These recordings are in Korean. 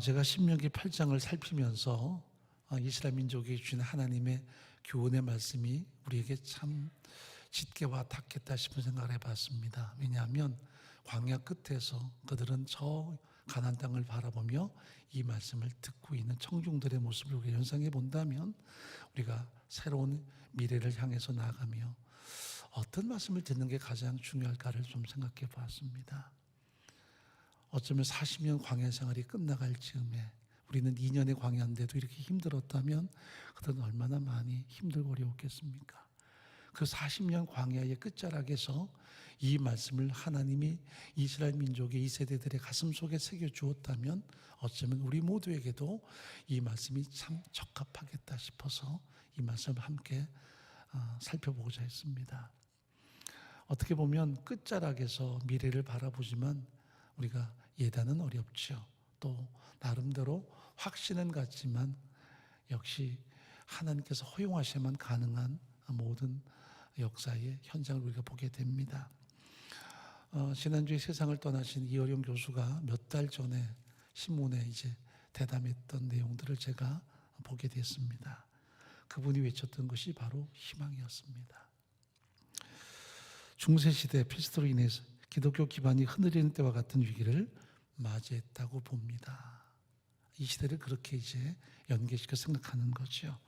제가 신명기 8장을 살피면서 이스라엘 민족이 주신 하나님의 교훈의 말씀이 우리에게 참 짙게 와 닿겠다 싶은 생각을 해봤습니다. 왜냐하면 광야 끝에서 그들은 저 가나안 땅을 바라보며 이 말씀을 듣고 있는 청중들의 모습을 우리가 연상해 본다면 우리가 새로운 미래를 향해서 나아가며 어떤 말씀을 듣는 게 가장 중요할까를 좀 생각해 보았습니다. 어쩌면 40년 광야 생활이 끝나갈 즈음에 우리는 2년의 광야인데도 이렇게 힘들었다면 그들은 얼마나 많이 힘들고 어려웠겠습니까? 그 40년 광야의 끝자락에서 이 말씀을 하나님이 이스라엘 민족의 이 세대들의 가슴 속에 새겨 주었다면 어쩌면 우리 모두에게도 이 말씀이 참 적합하겠다 싶어서 이 말씀을 함께 살펴보고자 했습니다. 어떻게 보면 끝자락에서 미래를 바라보지만 우리가 예단은 어렵죠. 또 나름대로 확신은 같지만 역시 하나님께서 허용하셔야만 가능한 모든 역사의 현장을 우리가 보게 됩니다. 지난주에 세상을 떠나신 이어령 교수가 몇 달 전에 신문에 이제 대담했던 내용들을 제가 보게 됐습니다. 그분이 외쳤던 것이 바로 희망이었습니다. 중세시대 필스토로 인해서 기독교 기반이 흔들리는 때와 같은 위기를 맞이했다고 봅니다. 이 시대를 그렇게 이제 연계시켜 생각하는 거죠.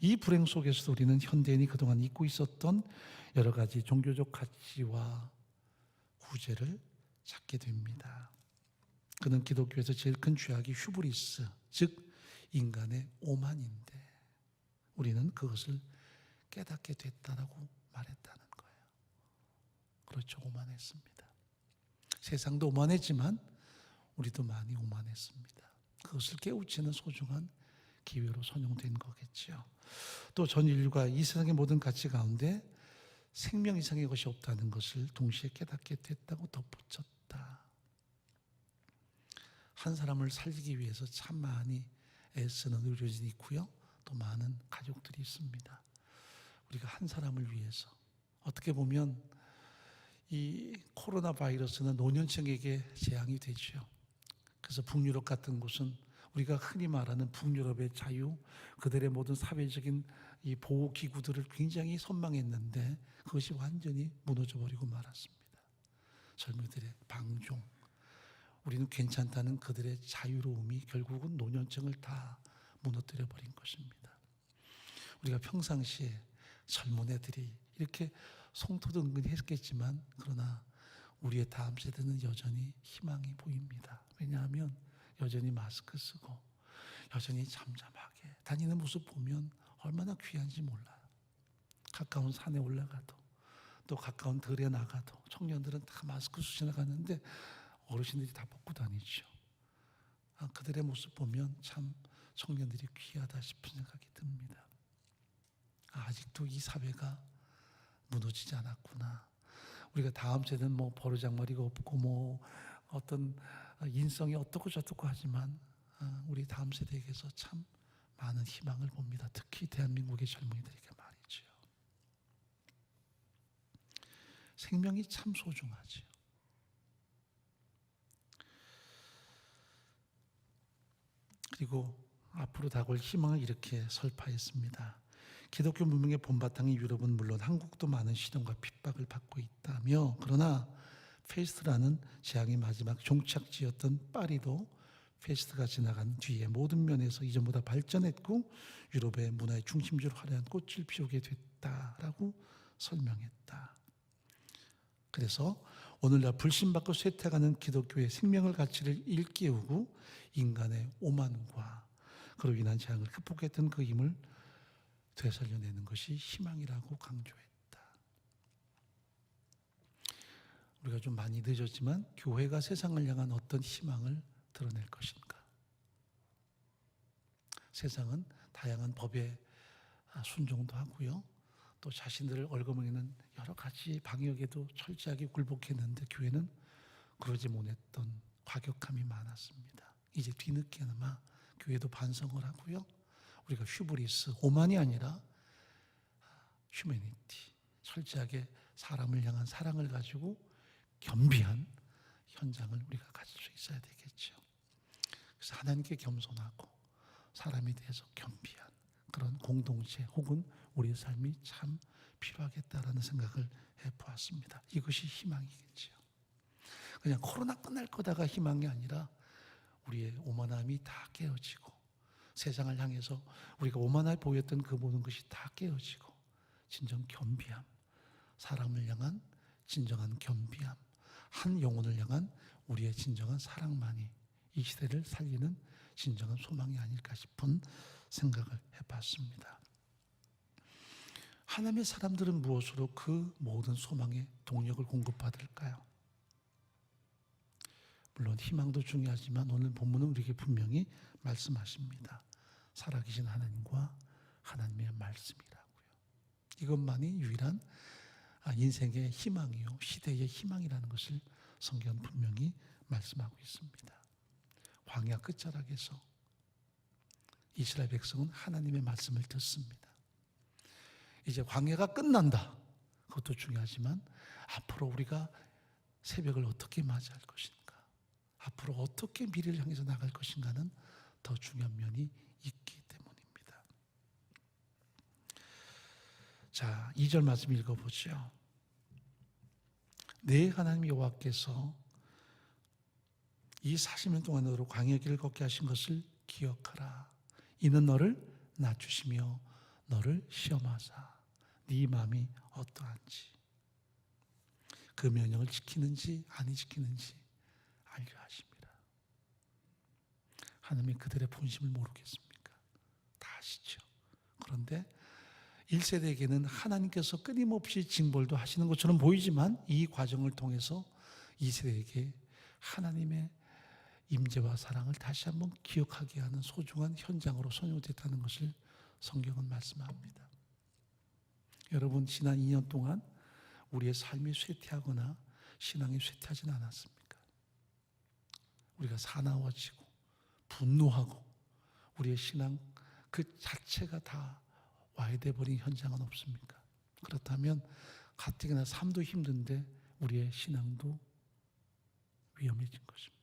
이 불행 속에서도 우리는 현대인이 그동안 잊고 있었던 여러 가지 종교적 가치와 구제를 찾게 됩니다. 그는 기독교에서 제일 큰 죄악이 휴브리스, 즉 인간의 오만인데 우리는 그것을 깨닫게 됐다라고 말했다는 거예요. 그렇죠, 오만했습니다. 세상도 오만했지만 우리도 많이 오만했습니다. 그것을 깨우치는 소중한 기회로 선용된 거겠죠. 또 전 인류가 이 세상의 모든 가치 가운데 생명 이상의 것이 없다는 것을 동시에 깨닫게 됐다고 덧붙였다. 한 사람을 살리기 위해서 참 많이 애쓰는 의료진이 있고요. 또 많은 가족들이 있습니다. 우리가 한 사람을 위해서 어떻게 보면 이 코로나 바이러스는 노년층에게 재앙이 되죠. 그래서 북유럽 같은 곳은 우리가 흔히 말하는 북유럽의 자유, 그들의 모든 사회적인 이 보호기구들을 굉장히 선망했는데 그것이 완전히 무너져버리고 말았습니다. 젊은이들의 방종, 우리는 괜찮다는 그들의 자유로움이 결국은 노년층을 다 무너뜨려버린 것입니다. 우리가 평상시에 젊은 애들이 이렇게 성토도 은근히 했겠지만 그러나 우리의 다음 세대는 여전히 희망이 보입니다. 왜냐하면 여전히 마스크 쓰고 여전히 잠잠하게 다니는 모습 보면 얼마나 귀한지 몰라요. 가까운 산에 올라가도 또 가까운 들에 나가도 청년들은 다 마스크 쓰고 지나가는데 어르신들이 다 벗고 다니죠. 그들의 모습 보면 참 청년들이 귀하다 싶은 생각이 듭니다. 아직도 이 사회가 무너지지 않았구나. 우리가 다음 세대는 뭐 버르장머리가 없고 뭐 어떤 인성이 어떻고 저떻고 하지만 우리 다음 세대에게서 참 많은 희망을 봅니다. 특히 대한민국의 젊은이들에게 말이죠. 생명이 참 소중하죠. 그리고 앞으로 다가올 희망을 이렇게 설파했습니다. 기독교 문명의 본바탕인 유럽은 물론 한국도 많은 시련과 핍박을 받고 있다며 그러나 페스트라는 재앙의 마지막 종착지였던 파리도 페스트가 지나간 뒤에 모든 면에서 이전보다 발전했고 유럽의 문화의 중심지로 화려한 꽃을 피우게 됐다라고 설명했다. 그래서 오늘날 불신받고 쇠퇴하는 기독교의 생명을 가치를 일깨우고 인간의 오만과 그로 인한 재앙을 극복했던 그 힘을 되살려내는 것이 희망이라고 강조했다. 우리가 좀 많이 늦었지만 교회가 세상을 향한 어떤 희망을 드러낼 것인가? 세상은 다양한 법에 순종도 하고요. 또 자신들을 얽어먹이는 여러 가지 방역에도 철저하게 굴복했는데 교회는 그러지 못했던 과격함이 많았습니다. 이제 뒤늦게나마 교회도 반성을 하고요. 우리가 휴브리스, 오만이 아니라 휴머니티, 철저하게 사람을 향한 사랑을 가지고 겸비한 현장을 우리가 가질 수 있어야 되겠죠. 그래서 하나님께 겸손하고 사람에 대해서 겸비한 그런 공동체 혹은 우리의 삶이 참 필요하겠다라는 생각을 해보았습니다. 이것이 희망이겠지요. 그냥 코로나 끝날 거다가 희망이 아니라 우리의 오만함이 다 깨어지고 세상을 향해서 우리가 오만하게 보였던 그 모든 것이 다 깨어지고 진정 겸비함, 사람을 향한 진정한 겸비함, 한 영혼을 향한 우리의 진정한 사랑만이 이 시대를 살리는 진정한 소망이 아닐까 싶은 생각을 해봤습니다. 하나님의 사람들은 무엇으로 그 모든 소망의 동력을 공급받을까요? 물론 희망도 중요하지만 오늘 본문은 우리에게 분명히 말씀하십니다. 살아계신 하나님과 하나님의 말씀이라고요. 이것만이 유일한 인생의 희망이요 시대의 희망이라는 것을 성경은 분명히 말씀하고 있습니다. 광야 끝자락에서 이스라엘 백성은 하나님의 말씀을 듣습니다. 이제 광야가 끝난다. 그것도 중요하지만 앞으로 우리가 새벽을 어떻게 맞이할 것인가, 앞으로 어떻게 미래를 향해서 나갈 것인가는 더 중요한 면이 있기 때문입니다. 자, 2절 말씀 읽어보죠. 내 하나님 여호와께서 이 40년 동안 너로 광야 길을 걷게 하신 것을 기억하라. 이는 너를 낮추시며 너를 시험하사 네 마음이 어떠한지 그 명령을 지키는지 아니 지키는지 알려 하심이라. 하나님이 그들의 본심을 모르겠습니까? 다 아시죠. 그런데 1세대에게는 하나님께서 끊임없이 징벌도 하시는 것처럼 보이지만 이 과정을 통해서 2세대에게 하나님의 임재와 사랑을 다시 한번 기억하게 하는 소중한 현장으로 선용됐다는 것을 성경은 말씀합니다. 여러분, 지난 2년 동안 우리의 삶이 쇠퇴하거나 신앙이 쇠퇴하지는 않았습니까? 우리가 사나워지고 분노하고 우리의 신앙 그 자체가 다 와해돼버린 현장은 없습니까? 그렇다면 가뜩이나 삶도 힘든데 우리의 신앙도 위험해진 것입니다.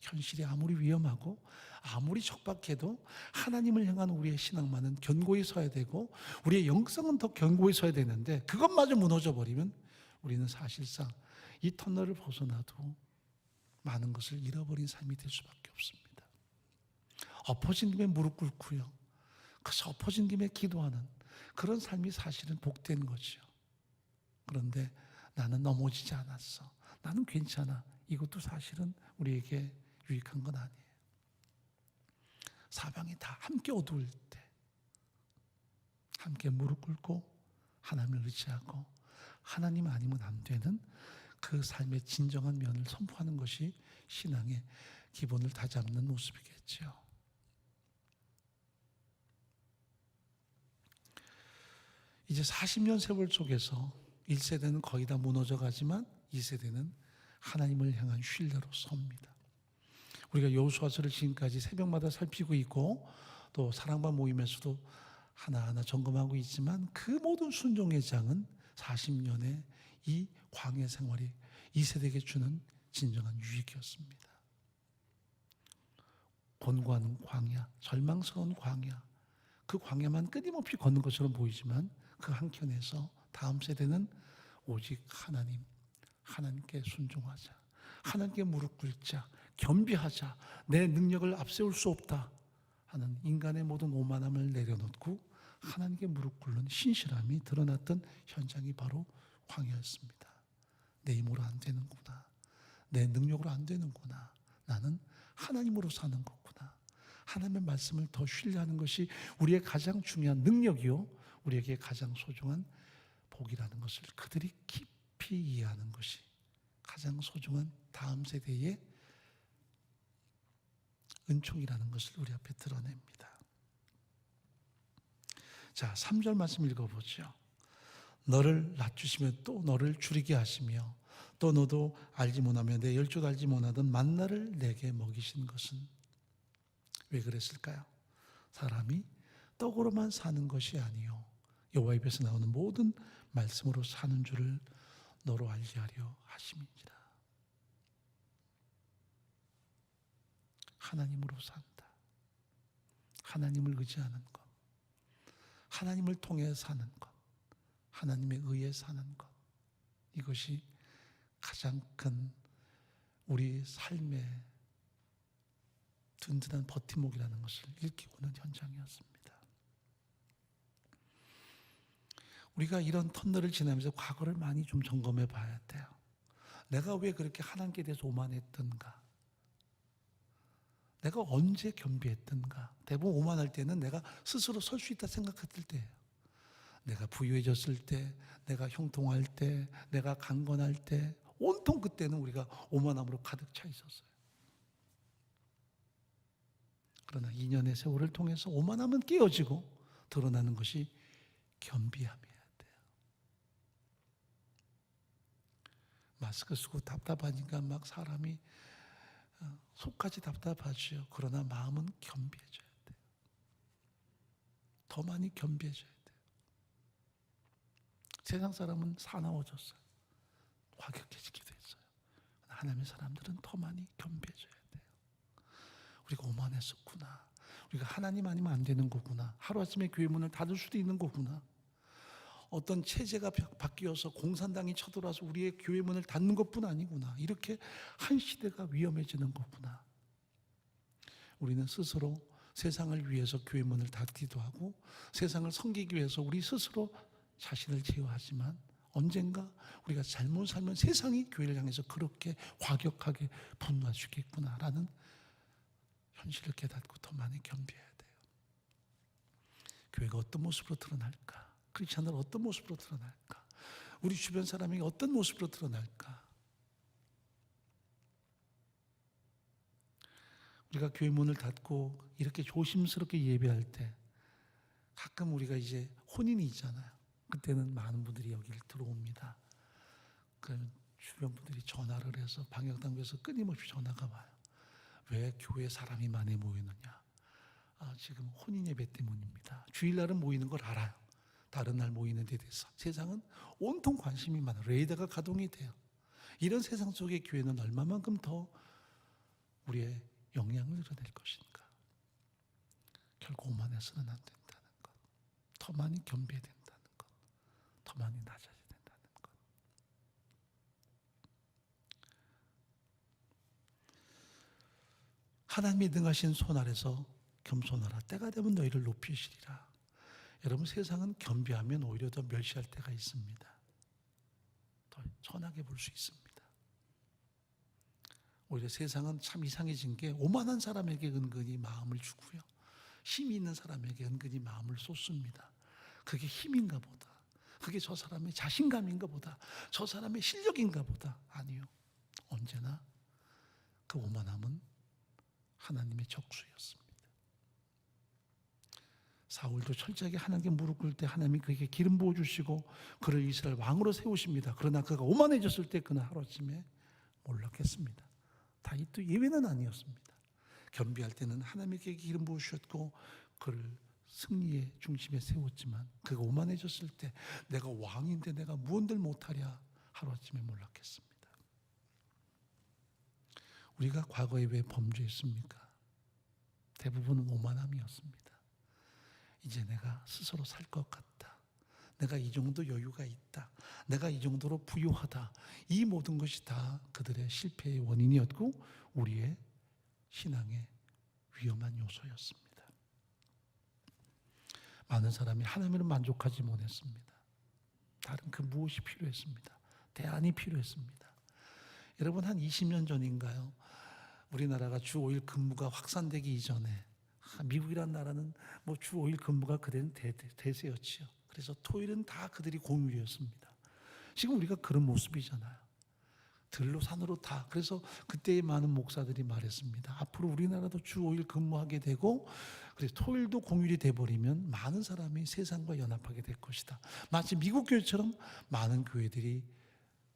현실이 아무리 위험하고 아무리 척박해도 하나님을 향한 우리의 신앙만은 견고히 서야 되고 우리의 영성은 더 견고히 서야 되는데 그것마저 무너져 버리면 우리는 사실상 이 터널을 벗어나도 많은 것을 잃어버린 삶이 될 수밖에 없습니다. 엎어진 김에 무릎 꿇고요, 그래서 엎어진 김에 기도하는 그런 삶이 사실은 복된 거죠. 그런데 나는 넘어지지 않았어, 나는 괜찮아, 이것도 사실은 우리에게 유익한 건 아니에요. 사방이 다 함께 어두울 때 함께 무릎 꿇고 하나님을 의지하고 하나님 아니면 안 되는 그 삶의 진정한 면을 선포하는 것이 신앙의 기본을 다잡는 모습이겠죠. 이제 40년 세월 속에서 1세대는 거의 다 무너져 가지만 2세대는 하나님을 향한 신뢰로 섭니다. 우리가 여호수아서를 지금까지 새벽마다 살피고 있고 또 사랑반 모임에서도 하나하나 점검하고 있지만 그 모든 순종의 장은 40년의 이 광야 생활이 2세대에게 주는 진정한 유익이었습니다. 곤고한 광야, 절망스러운 광야, 그 광야만 끊임없이 걷는 것처럼 보이지만 그 한켠에서 다음 세대는 오직 하나님께 순종하자, 하나님께 무릎 꿇자, 겸비하자, 내 능력을 앞세울 수 없다 하는 인간의 모든 오만함을 내려놓고 하나님께 무릎 꿇는 신실함이 드러났던 현장이 바로 광야였습니다. 내 힘으로 안 되는구나, 내 능력으로 안 되는구나, 나는 하나님으로 사는 거구나, 하나님의 말씀을 더 신뢰하는 것이 우리의 가장 중요한 능력이요 우리에게 가장 소중한 복이라는 것을 그들이 깊이 이해하는 것이 가장 소중한 다음 세대의 은총이라는 것을 우리 앞에 드러냅니다. 자, 3절 말씀 읽어보죠. 너를 낮추시며 또 너를 줄이게 하시며 또 너도 알지 못하며 내 열조도 알지 못하던 만나를 내게 먹이신 것은 왜 그랬을까요? 사람이 떡으로만 사는 것이 아니요 여호와 입에서 나오는 모든 말씀으로 사는 줄을 너로 알게 하려 하심이니라. 하나님으로 산다. 하나님을 의지하는 것, 하나님을 통해 사는 것, 하나님에 의해 사는 것, 이것이 가장 큰 우리 삶의 든든한 버팀목이라는 것을 일깨우는 현장이었습니다. 우리가 이런 터널을 지나면서 과거를 많이 좀 점검해 봐야 돼요. 내가 왜 그렇게 하나님께 대해서 오만했던가? 내가 언제 겸비했던가? 대부분 오만할 때는 내가 스스로 설 수 있다 생각했을 때예요. 내가 부유해졌을 때, 내가 형통할 때, 내가 강건할 때, 온통 그때는 우리가 오만함으로 가득 차 있었어요. 그러나 2년의 세월을 통해서 오만함은 깨어지고 드러나는 것이 겸비함이어야 돼요. 마스크 쓰고 답답하니까 막 사람이 속까지 답답하죠. 그러나 마음은 겸비해져야 돼요. 더 많이 겸비해져야 돼요. 세상 사람은 사나워졌어요. 과격해지기도 했어요. 하나님의 사람들은 더 많이 겸비해져야 돼요. 우리가 오만했었구나. 우리가 하나님 아니면 안 되는 거구나. 하루아침에 교회 문을 닫을 수도 있는 거구나. 어떤 체제가 바뀌어서 공산당이 쳐들어와서 우리의 교회 문을 닫는 것뿐 아니구나. 이렇게 한 시대가 위험해지는 거구나. 우리는 스스로 세상을 위해서 교회 문을 닫기도 하고 세상을 섬기기 위해서 우리 스스로 자신을 제어하지만 언젠가 우리가 잘못 살면 세상이 교회를 향해서 그렇게 과격하게 분노할 수 있겠구나라는 현실을 깨닫고 더 많이 겸비해야 돼요. 교회가 어떤 모습으로 드러날까? 크리스찬들 어떤 모습으로 드러날까? 우리 주변 사람이 어떤 모습으로 드러날까? 우리가 교회 문을 닫고 이렇게 조심스럽게 예배할 때 가끔 우리가 이제 혼인이 있잖아요. 그때는 많은 분들이 여기를 들어옵니다. 그러면 주변 분들이 전화를 해서 방역당국에서 끊임없이 전화가 와요. 왜 교회 사람이 많이 모이느냐? 지금 혼인 예배 때문입니다. 주일날은 모이는 걸 알아요. 다른 날 모이는 데 대해서 세상은 온통 관심이 많아요. 레이더가 가동이 돼요. 이런 세상 속의 교회는 얼마만큼 더 우리의 영향을 이뤄낼 것인가? 결국 오만해서는 안 된다는 것, 더 많이 겸비해야 된다는 것, 더 많이 낮아져야 된다는 것. 하나님이 능하신 손 아래서 겸손하라. 때가 되면 너희를 높이시리라. 여러분, 세상은 겸비하면 오히려 더 멸시할 때가 있습니다. 더 천하게 볼 수 있습니다. 오히려 세상은 참 이상해진 게 오만한 사람에게 은근히 마음을 주고요. 힘이 있는 사람에게 은근히 마음을 쏟습니다. 그게 힘인가 보다. 그게 저 사람의 자신감인가 보다. 저 사람의 실력인가 보다. 아니요. 언제나 그 오만함은 하나님의 적수였습니다. 사울도 철저하게 하나님께 무릎 꿇을 때 하나님이 그에게 기름 부어주시고 그를 이스라엘 왕으로 세우십니다. 그러나 그가 오만해졌을 때 그는 하루아침에 몰락했습니다. 다윗도 예외는 아니었습니다. 겸비할 때는 하나님께 기름 부으셨고 그를 승리의 중심에 세웠지만 그가 오만해졌을 때 내가 왕인데 내가 무언들 못하랴 하루아침에 몰락했습니다. 우리가 과거에 왜 범죄했습니까? 대부분은 오만함이었습니다. 이제 내가 스스로 살 것 같다. 내가 이 정도 여유가 있다. 내가 이 정도로 부유하다. 이 모든 것이 다 그들의 실패의 원인이었고 우리의 신앙의 위험한 요소였습니다. 많은 사람이 하나님을 만족하지 못했습니다. 다른 그 무엇이 필요했습니다. 대안이 필요했습니다. 여러분, 한 20년 전인가요? 우리나라가 주 5일 근무가 확산되기 이전에 미국이란 나라는 뭐 주 5일 근무가 그대는 대세였지요. 그래서 토요일은 다 그들이 공휴일이었습니다. 지금 우리가 그런 모습이잖아요. 들로 산으로 다. 그래서 그때의 많은 목사들이 말했습니다. 앞으로 우리나라도 주 5일 근무하게 되고 그래서 토요일도 공휴일이 돼버리면 많은 사람이 세상과 연합하게 될 것이다. 마치 미국 교회처럼 많은 교회들이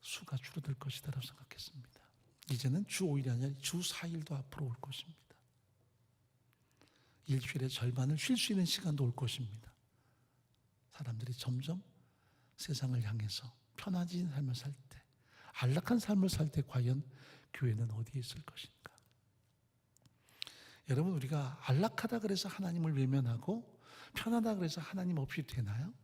수가 줄어들 것이다 라고 생각했습니다. 이제는 주 5일이 아니라 주 4일도 앞으로 올 것입니다. 일주일의 절반을 쉴 수 있는 시간도 올 것입니다. 사람들이 점점 세상을 향해서 편안해진 삶을 살 때, 안락한 삶을 살 때 과연 교회는 어디에 있을 것인가? 여러분, 우리가 안락하다 그래서 하나님을 외면하고 편하다 그래서 하나님 없이 되나요?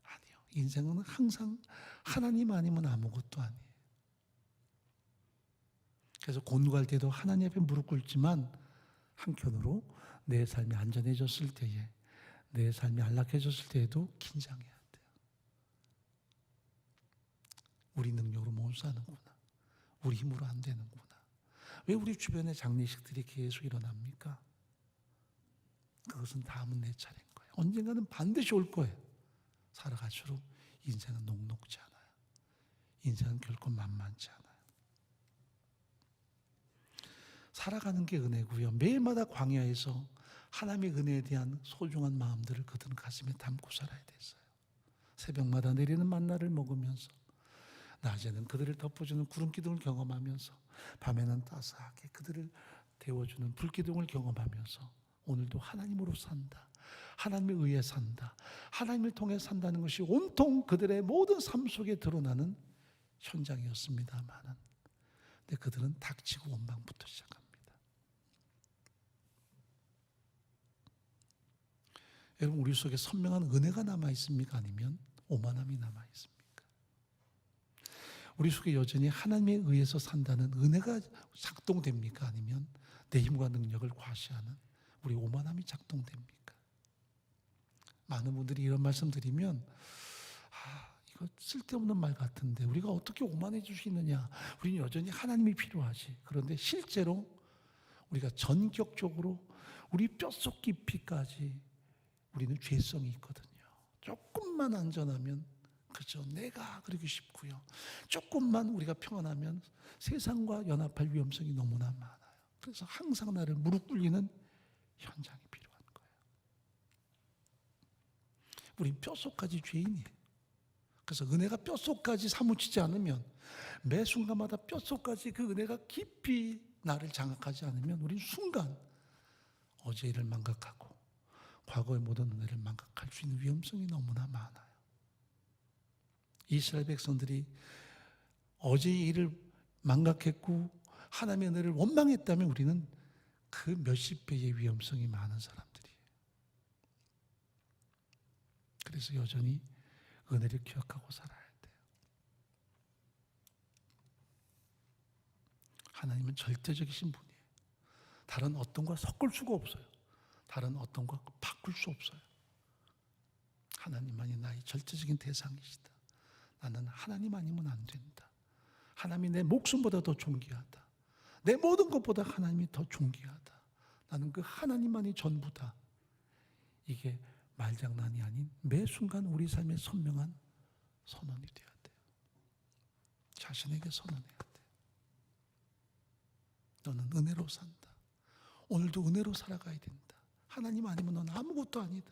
아니요. 인생은 항상 하나님 아니면 아무것도 아니에요. 그래서 곤고할 때도 하나님 앞에 무릎 꿇지만 한편으로 내 삶이 안전해졌을 때에, 내 삶이 안락해졌을 때에도 긴장해야 돼요. 우리 능력으로 못 사는구나. 우리 힘으로 안 되는구나. 왜 우리 주변에 장례식들이 계속 일어납니까? 그것은 다음은 내 차례인 거예요. 언젠가는 반드시 올 거예요. 살아갈수록 인생은 녹록지 않아요. 인생은 결코 만만치 않아요. 살아가는 게 은혜고요. 매일마다 광야에서 하나님의 은혜에 대한 소중한 마음들을 그들은 가슴에 담고 살아야 됐어요. 새벽마다 내리는 만나를 먹으면서, 낮에는 그들을 덮어주는 구름 기둥을 경험하면서, 밤에는 따스하게 그들을 데워주는 불 기둥을 경험하면서 오늘도 하나님으로 산다, 하나님에 의해 산다, 하나님을 통해 산다는 것이 온통 그들의 모든 삶 속에 드러나는 현장이었습니다만은, 근데 그들은 닥치고 원망부터 시작합니다. 여러분, 우리 속에 선명한 은혜가 남아 있습니까? 아니면 오만함이 남아 있습니까? 우리 속에 여전히 하나님에 의해서 산다는 은혜가 작동됩니까? 아니면 내 힘과 능력을 과시하는 우리 오만함이 작동됩니까? 많은 분들이 이런 말씀 드리면, 이거 쓸데없는 말 같은데 우리가 어떻게 오만해질 수 있느냐, 우리는 여전히 하나님이 필요하지. 그런데 실제로 우리가 전격적으로 우리 뼛속 깊이까지 우리는 죄성이 있거든요. 조금만 안전하면 그저 내가 그러기 쉽고요. 조금만 우리가 평안하면 세상과 연합할 위험성이 너무나 많아요. 그래서 항상 나를 무릎 꿇리는 현장이 필요한 거예요. 우린 뼛속까지 죄인이에요. 그래서 은혜가 뼛속까지 사무치지 않으면, 매 순간마다 뼛속까지 그 은혜가 깊이 나를 장악하지 않으면 우린 순간 어제 일을 망각하고 과거의 모든 은혜를 망각할 수 있는 위험성이 너무나 많아요. 이스라엘 백성들이 어제의 일을 망각했고 하나님의 은혜를 원망했다면 우리는 그 몇십 배의 위험성이 많은 사람들이에요. 그래서 여전히 은혜를 기억하고 살아야 돼요. 하나님은 절대적이신 분이에요. 다른 어떤 과 섞을 수가 없어요. 다른 어떤 과 바꿀 수 없어요. 하나님만이 나의 절대적인 대상이시다. 나는 하나님 아니면 안 된다. 하나님이 내 목숨보다 더 존귀하다. 내 모든 것보다 하나님이 더 존귀하다. 나는 그 하나님만이 전부다. 이게 말장난이 아닌 매 순간 우리 삶의 선명한 선언이 되어야 돼요. 자신에게 선언해야 돼요. 너는 은혜로 산다. 오늘도 은혜로 살아가야 된다. 하나님 아니면 넌 아무것도 아니다.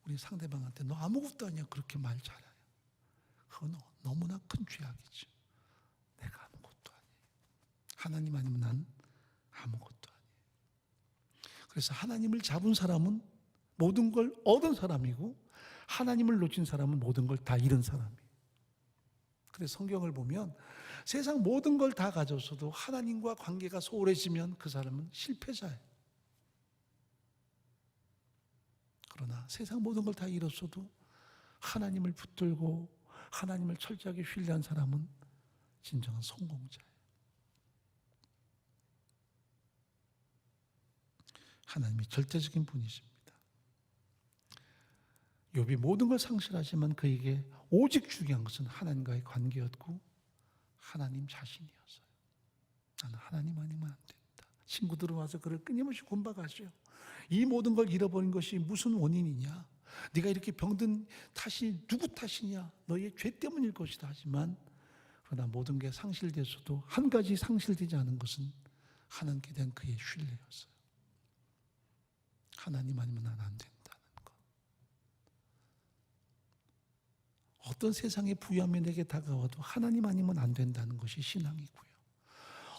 우리 상대방한테 너 아무것도 아니야 그렇게 말 잘해요. 그건 너무나 큰 죄악이죠. 내가 아무것도 아니에요. 하나님 아니면 난 아무것도 아니에요. 그래서 하나님을 잡은 사람은 모든 걸 얻은 사람이고, 하나님을 놓친 사람은 모든 걸 다 잃은 사람이에요. 그래서 성경을 보면 세상 모든 걸 다 가졌어도 하나님과 관계가 소홀해지면 그 사람은 실패자예요. 그러나 세상 모든 걸 다 잃었어도 하나님을 붙들고 하나님을 철저하게 신뢰한 사람은 진정한 성공자예요. 하나님이 절대적인 분이십니다. 욥이 모든 걸 상실하지만 그에게 오직 중요한 것은 하나님과의 관계였고 하나님 자신이었어요. 나는 하나님 아니면 안 된다. 친구들은 와서 그를 끊임없이 곤박하죠. 이 모든 걸 잃어버린 것이 무슨 원인이냐? 네가 이렇게 병든 탓이 누구 탓이냐? 너의 죄 때문일 것이다 하지만, 그러나 모든 게 상실됐어도 한 가지 상실되지 않은 것은 하나님께 대한 그의 신뢰였어요. 하나님 아니면 난 안 된다는 것. 어떤 세상의 부유함이 내게 다가와도 하나님 아니면 안 된다는 것이 신앙이고요.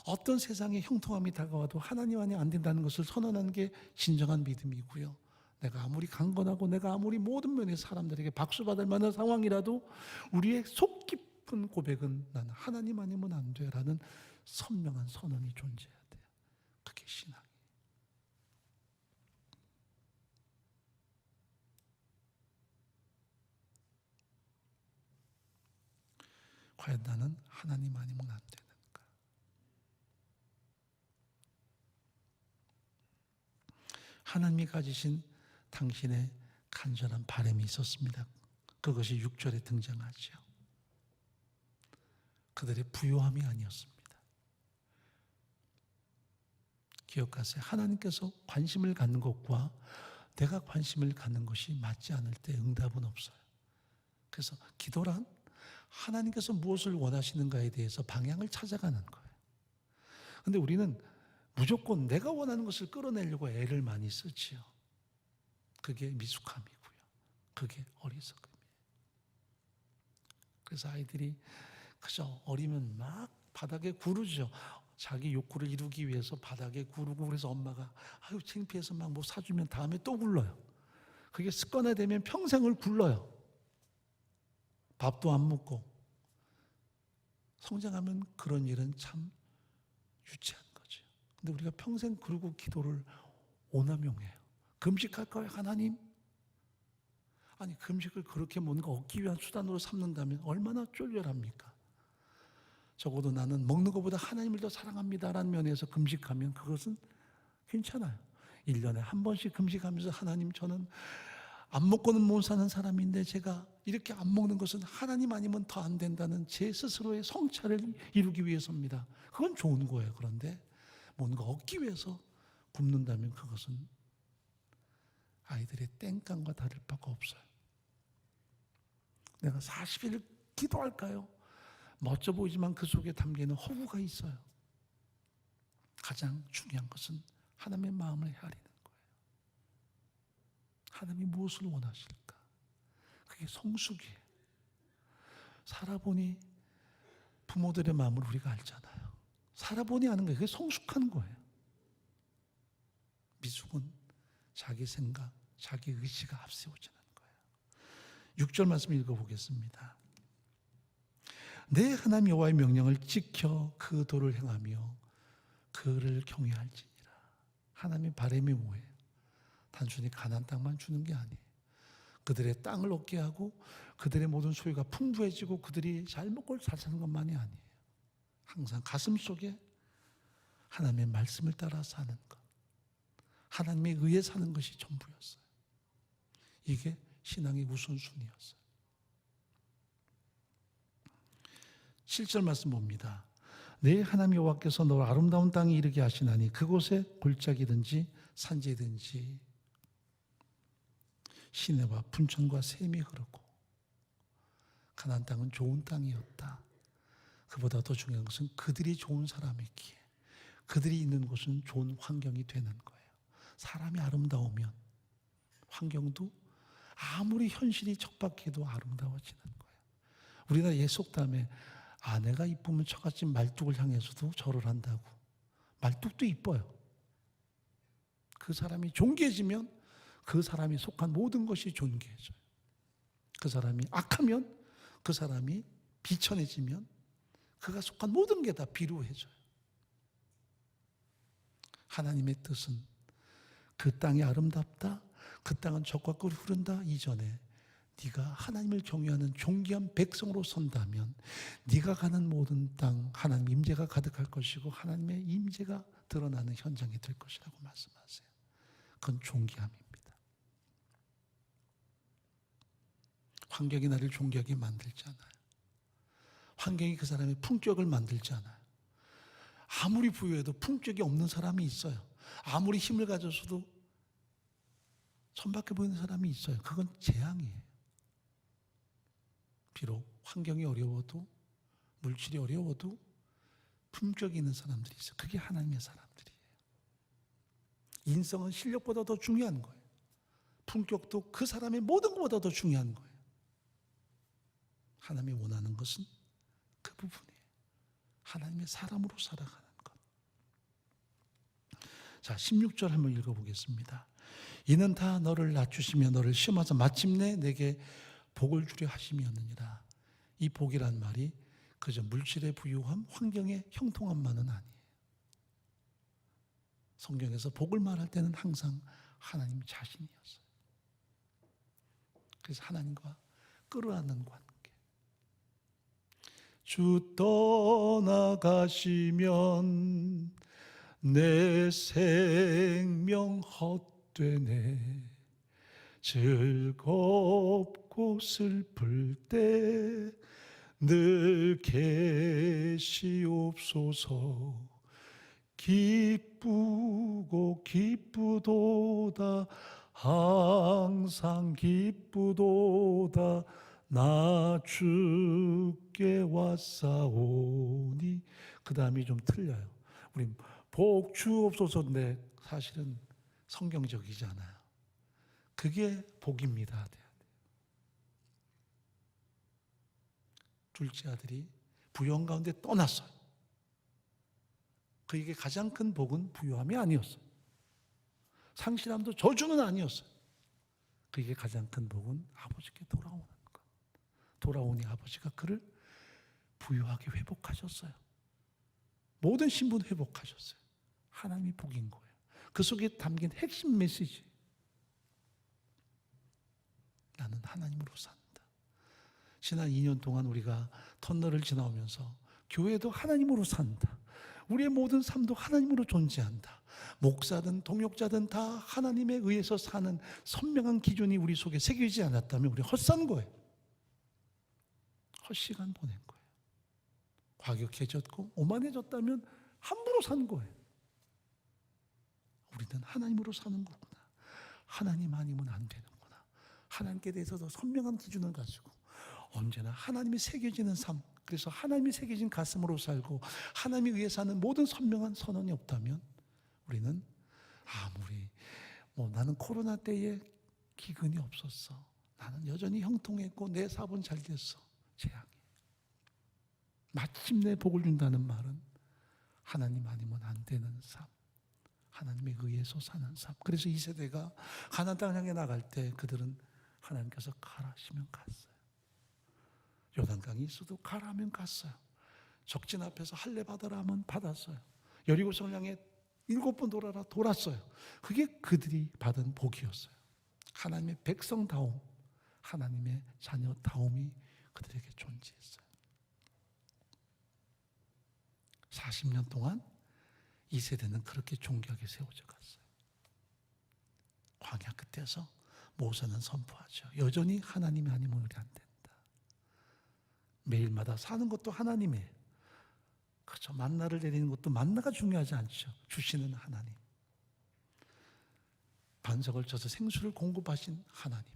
어떤 세상의 형통함이 다가와도 하나님 아니면 안 된다는 것을 선언하는 게 진정한 믿음이고요. 내가 아무리 강건하고 내가 아무리 모든 면에서 사람들에게 박수받을 만한 상황이라도 우리의 속 깊은 고백은 나는 하나님 아니면 안 돼라는 선명한 선언이 존재해야 돼요. 그게 신앙이에요. 과연 나는 하나님 아니면 안 되는가? 하나님이 가지신 당신의 간절한 바람이 있었습니다. 그것이 6절에 등장하죠. 그들의 부요함이 아니었습니다. 기억하세요. 하나님께서 관심을 갖는 것과 내가 관심을 갖는 것이 맞지 않을 때 응답은 없어요. 그래서 기도란 하나님께서 무엇을 원하시는가에 대해서 방향을 찾아가는 거예요. 그런데 우리는 무조건 내가 원하는 것을 끌어내려고 애를 많이 쓰지요. 그게 미숙함이고요. 그게 어리석음이에요. 그래서 아이들이 그저 어리면 막 바닥에 구르죠. 자기 욕구를 이루기 위해서 바닥에 구르고, 그래서 엄마가 아유 창피해서 막 뭐 사주면 다음에 또 굴러요. 그게 습관화되면 평생을 굴러요. 밥도 안 먹고. 성장하면 그런 일은 참 유치한 거죠. 근데 우리가 평생 그러고 기도를 오남용해요. 금식할까요, 하나님? 아니, 금식을 그렇게 뭔가 얻기 위한 수단으로 삼는다면 얼마나 쫄렬합니까? 적어도 나는 먹는 것보다 하나님을 더 사랑합니다라는 면에서 금식하면 그것은 괜찮아요. 1년에 한 번씩 금식하면서 하나님, 저는 안 먹고는 못 사는 사람인데 제가 이렇게 안 먹는 것은 하나님 아니면 더 안 된다는 제 스스로의 성찰을 이루기 위해서입니다. 그건 좋은 거예요. 그런데 뭔가 얻기 위해서 굶는다면 그것은 아이들의 땡깡과 다를 바가 없어요. 내가 40일 기도할까요? 멋져 보이지만 그 속에 담기는 허구가 있어요. 가장 중요한 것은 하나님의 마음을 헤아리는 거예요. 하나님이 무엇을 원하실까? 그게 성숙이에요. 살아보니 부모들의 마음을 우리가 알잖아요. 살아보니 아는 거예요. 그게 성숙한 거예요. 미숙은 자기 생각, 자기 의지가 앞세워지는 거예요. 6절 말씀 읽어보겠습니다. 내 하나님 여호와의 명령을 지켜 그 도를 행하며 그를 경외할지니라. 하나님의 바람이 뭐예요? 단순히 가나안 땅만 주는 게 아니에요. 그들의 땅을 얻게 하고 그들의 모든 소유가 풍부해지고 그들이 잘 먹고 잘 사는 것만이 아니에요. 항상 가슴 속에 하나님의 말씀을 따라 사는 것, 하나님에 의해 사는 것이 전부였어요. 이게 신앙의 우선순위였어요. 7절 말씀 봅니다. 내 하나님 여호와께서 너를 아름다운 땅에 이르게 하시나니 그곳에 골짜기든지 산지든지 시내와 분천과 샘이 흐르고. 가나안 땅은 좋은 땅이었다. 그보다 더 중요한 것은 그들이 좋은 사람이기에 그들이 있는 곳은 좋은 환경이 되는 거예요. 사람이 아름다우면 환경도 아무리 현실이 척박해도 아름다워지는 거예요. 우리나라 옛 속담에 아내가 이쁘면 처갓집 말뚝을 향해서도 절을 한다고. 말뚝도 이뻐요. 그 사람이 존귀해지면 그 사람이 속한 모든 것이 존귀해져요. 그 사람이 악하면, 그 사람이 비천해지면 그가 속한 모든 게 다 비루해져요. 하나님의 뜻은 그 땅이 아름답다, 그 땅은 젖과 꿀이 흐른다 이전에 네가 하나님을 경외하는 존귀한 백성으로 선다면 네가 가는 모든 땅 하나님 임재가 가득할 것이고 하나님의 임재가 드러나는 현장이 될 것이라고 말씀하세요. 그건 존귀함입니다. 환경이 나를 존귀하게 만들지 않아요. 환경이 그 사람의 품격을 만들지 않아요. 아무리 부유해도 품격이 없는 사람이 있어요. 아무리 힘을 가졌어도 천박해 보이는 사람이 있어요. 그건 재앙이에요. 비록 환경이 어려워도, 물질이 어려워도 품격이 있는 사람들이 있어요. 그게 하나님의 사람들이에요. 인성은 실력보다 더 중요한 거예요. 품격도 그 사람의 모든 것보다 더 중요한 거예요. 하나님이 원하는 것은 그 부분이에요. 하나님의 사람으로 살아가는 것. 자, 16절 한번 읽어보겠습니다. 이는 다 너를 낮추시며 너를 시험하사 마침내 내게 복을 주려 하심이었느니라. 이 복이란 말이 그저 물질의 부유함, 환경의 형통함만은 아니에요. 성경에서 복을 말할 때는 항상 하나님 자신이었어요. 그래서 하나님과 끌어안는 관계. 주 떠나가시면 내 생명 헛되네. 즐겁고 슬플 때 늘 계시옵소서. 기쁘고 기쁘도다 항상 기쁘도다 나 주께 왔사오니. 그 다음이 좀 틀려요. 우리 복 주옵소서인데 사실은 성경적이잖아요. 그게 복입니다. 둘째 아들이 부영 가운데 떠났어요. 그에게 가장 큰 복은 부유함이 아니었어요. 상실함도 저주는 아니었어요. 그에게 가장 큰 복은 아버지께 돌아오는 것. 돌아오니 아버지가 그를 부유하게 회복하셨어요. 모든 신분 회복하셨어요. 하나님이 복인 거예요. 그 속에 담긴 핵심 메시지. 나는 하나님으로 산다. 지난 2년 동안 우리가 터널을 지나오면서 교회도 하나님으로 산다. 우리의 모든 삶도 하나님으로 존재한다. 목사든 동역자든 다 하나님에 의해서 사는 선명한 기준이 우리 속에 새겨지지 않았다면 우리 헛산 거예요. 헛시간 보낸 거예요. 과격해졌고 오만해졌다면 함부로 산 거예요. 우리는 하나님으로 사는 거구나. 하나님 아니면 안 되는구나. 하나님께 대해서도 선명한 기준을 가지고 언제나 하나님이 새겨지는 삶, 그래서 하나님이 새겨진 가슴으로 살고 하나님에 의해 사는 모든 선명한 선언이 없다면 우리는 아무리 나는 코로나 때에 기근이 없었어. 나는 여전히 형통했고 내 사업은 잘 됐어. 재앙이. 마침내 복을 준다는 말은 하나님 아니면 안 되는 삶. 하나님에 의해서 사는 삶. 그래서 이 세대가 가나안 땅 향해 나갈 때 그들은 하나님께서 가라 하시면 갔어요. 요단강이 있어도 가라 하면 갔어요. 적진 앞에서 할례 받아라 하면 받았어요. 여리고성을 향해 7번 돌아라 돌았어요. 그게 그들이 받은 복이었어요. 하나님의 백성다움, 하나님의 자녀다움이 그들에게 존재했어요. 40년 동안 이 세대는 그렇게 존귀하게 세워져 갔어요. 광야 끝에서 모세는 선포하죠. 여전히 하나님이 아니면 우리 안 된다. 매일마다 사는 것도 하나님이에요. 그렇죠. 만나를 내리는 것도 만나가 중요하지 않죠. 주시는 하나님. 반석을 쳐서 생수를 공급하신 하나님.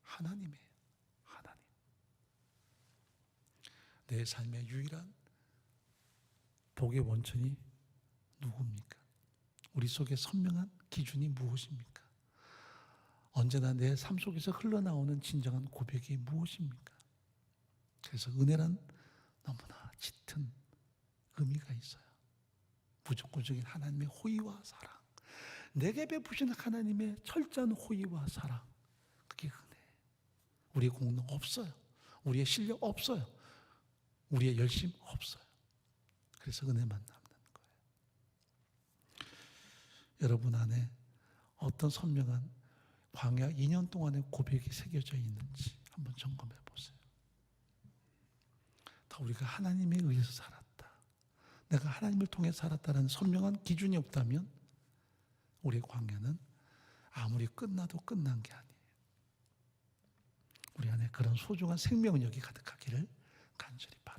하나님이에요. 하나님. 내 삶의 유일한 복의 원천이 누굽니까? 우리 속에 선명한 기준이 무엇입니까? 언제나 내 삶 속에서 흘러나오는 진정한 고백이 무엇입니까? 그래서 은혜란 너무나 짙은 의미가 있어요. 무조건적인 하나님의 호의와 사랑, 내게 베푸시는 하나님의 철저한 호의와 사랑, 그게 은혜. 우리의 공로 없어요. 우리의 실력 없어요. 우리의 열심 없어요. 그래서 은혜만 남는 거예요. 여러분 안에 어떤 선명한 광야 2년 동안의 고백이 새겨져 있는지 한번 점검해 보세요. 다 우리가 하나님에 의해서 살았다. 내가 하나님을 통해 살았다는 선명한 기준이 없다면 우리의 광야는 아무리 끝나도 끝난 게 아니에요. 우리 안에 그런 소중한 생명력이 가득하기를 간절히 바랍니다.